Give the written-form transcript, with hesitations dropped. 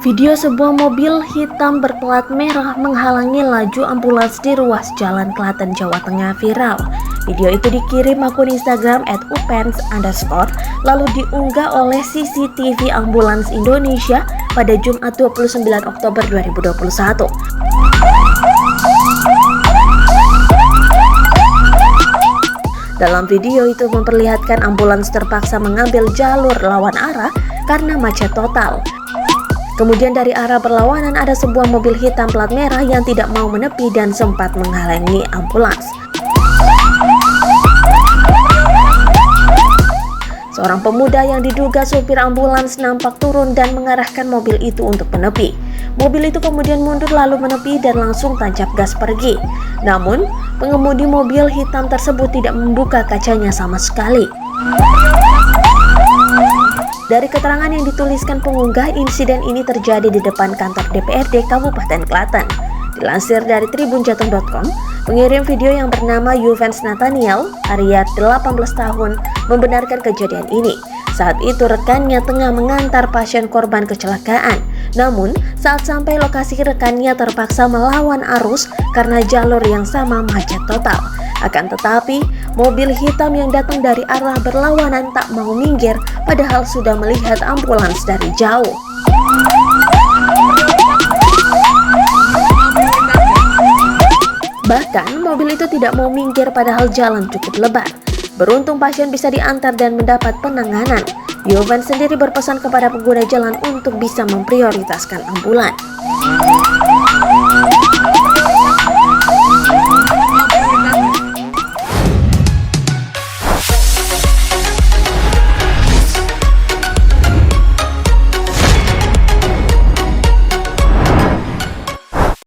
Video sebuah mobil hitam berplat merah menghalangi laju ambulans di ruas jalan Klaten, Jawa Tengah viral. Video itu dikirim akun Instagram @upens_, lalu diunggah oleh CCTV Ambulans Indonesia pada Jumat 29 Oktober 2021. Dalam video itu memperlihatkan ambulans terpaksa mengambil jalur lawan arah karena macet total. Kemudian dari arah berlawanan ada sebuah mobil hitam plat merah yang tidak mau menepi dan sempat menghalangi ambulans. Seorang pemuda yang diduga supir ambulans nampak turun dan mengarahkan mobil itu untuk menepi. Mobil itu kemudian mundur lalu menepi dan langsung tancap gas pergi. Namun, pengemudi mobil hitam tersebut tidak membuka kacanya sama sekali. Dari keterangan yang dituliskan pengunggah, insiden ini terjadi di depan kantor DPRD Kabupaten Klaten. Dilansir dari tribunjateng.com, pengirim video yang bernama Yuvens Nathaniel, Arya 18 tahun, membenarkan kejadian ini. Saat itu rekannya tengah mengantar pasien korban kecelakaan. Namun, saat sampai lokasi rekannya terpaksa melawan arus karena jalur yang sama macet total. Akan tetapi, mobil hitam yang datang dari arah berlawanan tak mau minggir padahal sudah melihat ambulans dari jauh. Bahkan, mobil itu tidak mau minggir padahal jalan cukup lebar. Beruntung pasien bisa diantar dan mendapat penanganan. Yovan sendiri berpesan kepada pengguna jalan untuk bisa memprioritaskan ambulans.